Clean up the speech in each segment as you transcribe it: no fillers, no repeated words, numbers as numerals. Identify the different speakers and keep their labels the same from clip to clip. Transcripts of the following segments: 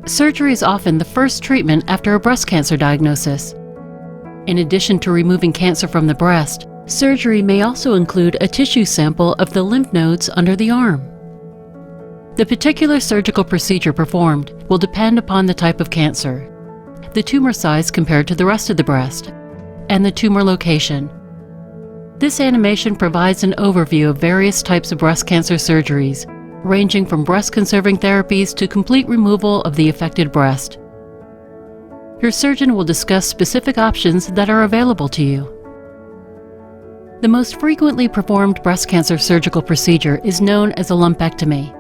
Speaker 1: Surgery is often the first treatment after a breast cancer diagnosis. In addition to removing cancer from the breast, surgery may also include a tissue sample of the lymph nodes under the arm. The particular surgical procedure performed will depend upon the type of cancer, the tumor size compared to the rest of the breast, and the tumor location. This animation provides an overview of various types of breast cancer surgeries, ranging from breast-conserving therapies to complete removal of the affected breast. Your surgeon will discuss specific options that are available to you. The most frequently performed breast cancer surgical procedure is known as a lumpectomy.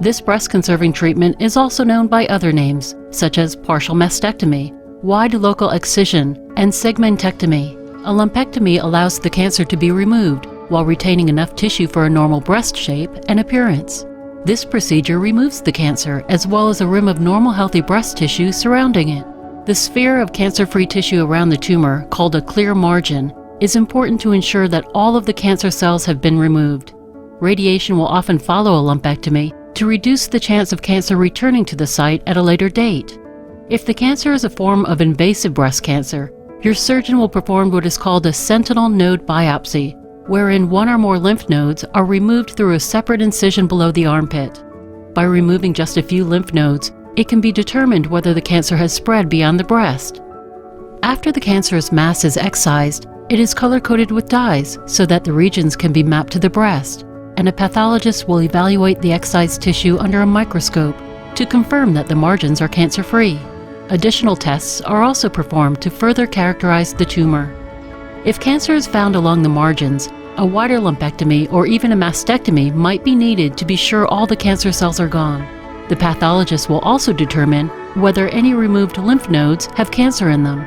Speaker 1: This breast-conserving treatment is also known by other names, such as partial mastectomy, wide local excision, and segmentectomy. A lumpectomy allows the cancer to be removed while retaining enough tissue for a normal breast shape and appearance. This procedure removes the cancer as well as a rim of normal healthy breast tissue surrounding it. The sphere of cancer-free tissue around the tumor, called a clear margin, is important to ensure that all of the cancer cells have been removed. Radiation will often follow a lumpectomy to reduce the chance of cancer returning to the site at a later date. If the cancer is a form of invasive breast cancer, your surgeon will perform what is called a sentinel node biopsy, wherein one or more lymph nodes are removed through a separate incision below the armpit. By removing just a few lymph nodes, it can be determined whether the cancer has spread beyond the breast. After the cancerous mass is excised, it is color-coded with dyes so that the regions can be mapped to the breast, and a pathologist will evaluate the excised tissue under a microscope to confirm that the margins are cancer-free. Additional tests are also performed to further characterize the tumor. If cancer is found along the margins, a wider lumpectomy or even a mastectomy might be needed to be sure all the cancer cells are gone. The pathologist will also determine whether any removed lymph nodes have cancer in them.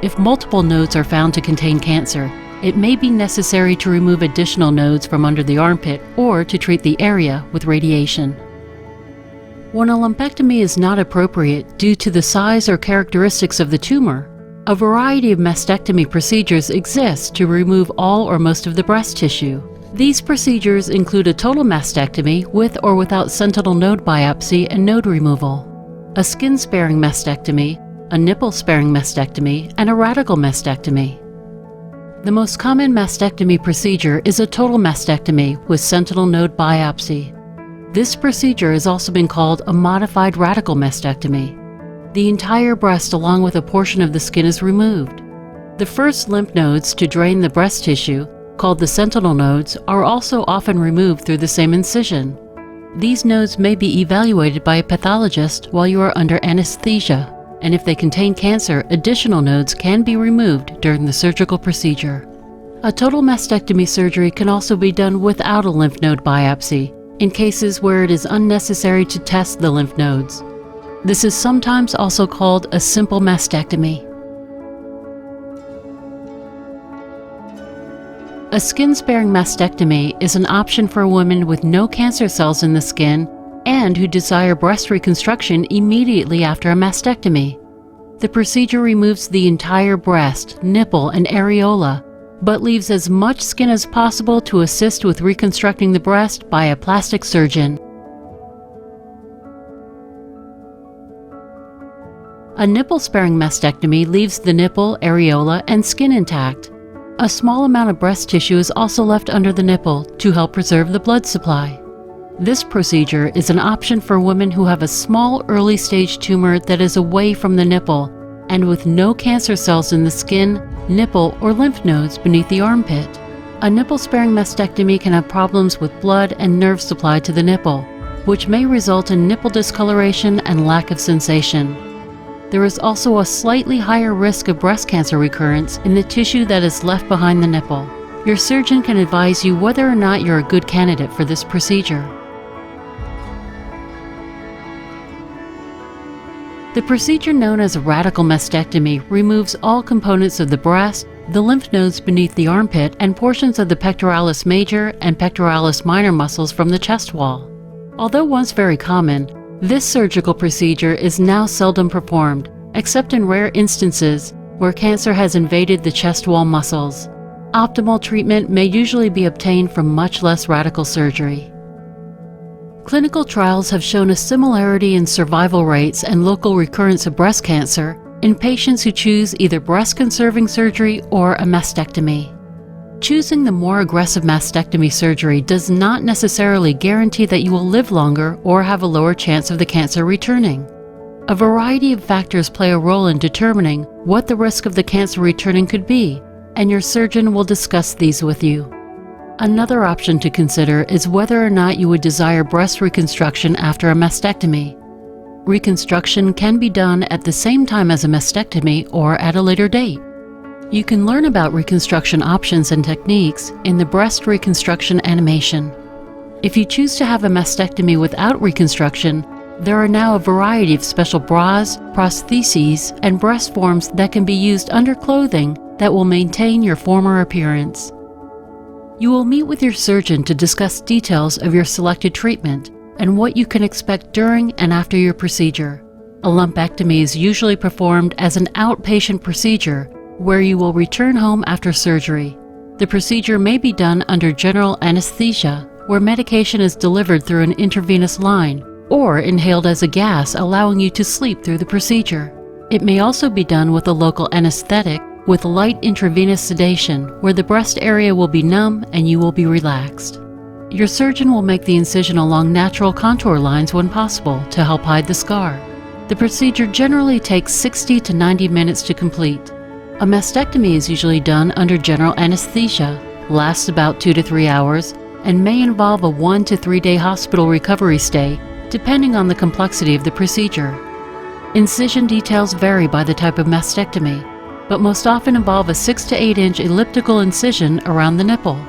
Speaker 1: If multiple nodes are found to contain cancer, it may be necessary to remove additional nodes from under the armpit or to treat the area with radiation. When a lumpectomy is not appropriate due to the size or characteristics of the tumor, a variety of mastectomy procedures exist to remove all or most of the breast tissue. These procedures include a total mastectomy with or without sentinel node biopsy and node removal, a skin-sparing mastectomy, a nipple-sparing mastectomy, and a radical mastectomy. The most common mastectomy procedure is a total mastectomy with sentinel node biopsy. This procedure has also been called a modified radical mastectomy. The entire breast along with a portion of the skin is removed. The first lymph nodes to drain the breast tissue, called the sentinel nodes, are also often removed through the same incision. These nodes may be evaluated by a pathologist while you are under anesthesia, and if they contain cancer, additional nodes can be removed during the surgical procedure. A total mastectomy surgery can also be done without a lymph node biopsy, in cases where it is unnecessary to test the lymph nodes. This is sometimes also called a simple mastectomy. A skin-sparing mastectomy is an option for women with no cancer cells in the skin and who desire breast reconstruction immediately after a mastectomy. The procedure removes the entire breast, nipple, and areola, but leaves as much skin as possible to assist with reconstructing the breast by a plastic surgeon. A nipple-sparing mastectomy leaves the nipple, areola, and skin intact. A small amount of breast tissue is also left under the nipple to help preserve the blood supply. This procedure is an option for women who have a small early-stage tumor that is away from the nipple and with no cancer cells in the skin, nipple, or lymph nodes beneath the armpit. A nipple-sparing mastectomy can have problems with blood and nerve supply to the nipple, which may result in nipple discoloration and lack of sensation. There is also a slightly higher risk of breast cancer recurrence in the tissue that is left behind the nipple. Your surgeon can advise you whether or not you're a good candidate for this procedure. The procedure known as a radical mastectomy removes all components of the breast, the lymph nodes beneath the armpit, and portions of the pectoralis major and pectoralis minor muscles from the chest wall. Although once very common, this surgical procedure is now seldom performed, except in rare instances where cancer has invaded the chest wall muscles. Optimal treatment may usually be obtained from much less radical surgery. Clinical trials have shown a similarity in survival rates and local recurrence of breast cancer in patients who choose either breast-conserving surgery or a mastectomy. Choosing the more aggressive mastectomy surgery does not necessarily guarantee that you will live longer or have a lower chance of the cancer returning. A variety of factors play a role in determining what the risk of the cancer returning could be, and your surgeon will discuss these with you. Another option to consider is whether or not you would desire breast reconstruction after a mastectomy. Reconstruction can be done at the same time as a mastectomy or at a later date. You can learn about reconstruction options and techniques in the breast reconstruction animation. If you choose to have a mastectomy without reconstruction, there are now a variety of special bras, prostheses, and breast forms that can be used under clothing that will maintain your former appearance. You will meet with your surgeon to discuss details of your selected treatment and what you can expect during and after your procedure. A lumpectomy is usually performed as an outpatient procedure where you will return home after surgery. The procedure may be done under general anesthesia, where medication is delivered through an intravenous line, or inhaled as a gas, allowing you to sleep through the procedure. It may also be done with a local anesthetic with light intravenous sedation, where the breast area will be numb and you will be relaxed. Your surgeon will make the incision along natural contour lines when possible to help hide the scar. The procedure generally takes 60 to 90 minutes to complete. A mastectomy is usually done under general anesthesia, lasts about 2 to 3 hours, and may involve a 1 to 3 day hospital recovery stay, depending on the complexity of the procedure. Incision details vary by the type of mastectomy, but most often involve a 6 to 8 inch elliptical incision around the nipple.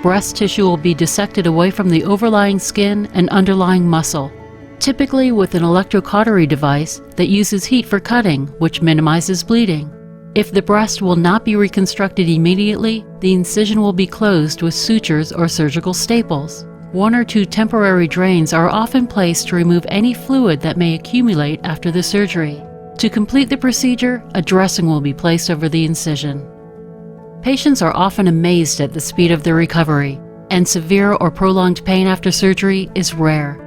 Speaker 1: Breast tissue will be dissected away from the overlying skin and underlying muscle, typically with an electrocautery device that uses heat for cutting, which minimizes bleeding. If the breast will not be reconstructed immediately, the incision will be closed with sutures or surgical staples. 1 or 2 temporary drains are often placed to remove any fluid that may accumulate after the surgery. To complete the procedure, a dressing will be placed over the incision. Patients are often amazed at the speed of their recovery, and severe or prolonged pain after surgery is rare.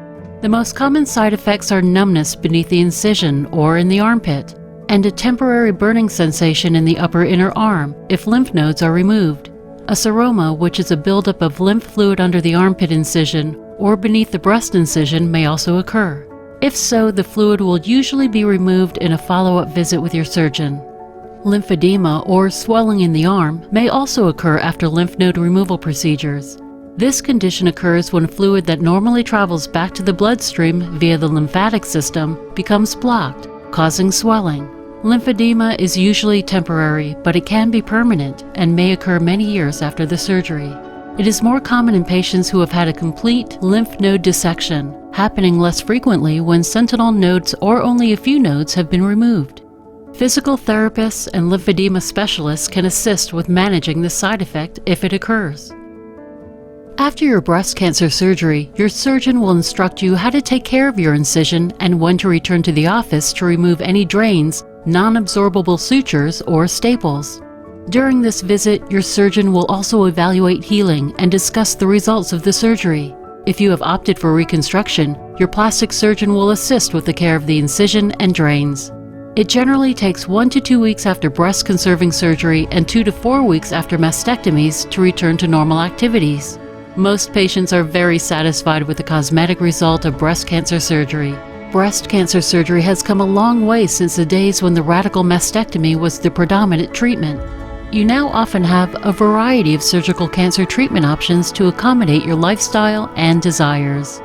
Speaker 1: The most common side effects are numbness beneath the incision or in the armpit, and a temporary burning sensation in the upper inner arm if lymph nodes are removed. A seroma, which is a buildup of lymph fluid under the armpit incision or beneath the breast incision, may also occur. If so, the fluid will usually be removed in a follow-up visit with your surgeon. Lymphedema, or swelling in the arm, may also occur after lymph node removal procedures. This condition occurs when fluid that normally travels back to the bloodstream via the lymphatic system becomes blocked, causing swelling. Lymphedema is usually temporary, but it can be permanent and may occur many years after the surgery. It is more common in patients who have had a complete lymph node dissection, happening less frequently when sentinel nodes or only a few nodes have been removed. Physical therapists and lymphedema specialists can assist with managing this side effect if it occurs. After your breast cancer surgery, your surgeon will instruct you how to take care of your incision and when to return to the office to remove any drains, non-absorbable sutures, or staples. During this visit, your surgeon will also evaluate healing and discuss the results of the surgery. If you have opted for reconstruction, your plastic surgeon will assist with the care of the incision and drains. It generally takes 1 to 2 weeks after breast-conserving surgery and 2 to 4 weeks after mastectomies to return to normal activities. Most patients are very satisfied with the cosmetic result of breast cancer surgery. Breast cancer surgery has come a long way since the days when the radical mastectomy was the predominant treatment. You now often have a variety of surgical cancer treatment options to accommodate your lifestyle and desires.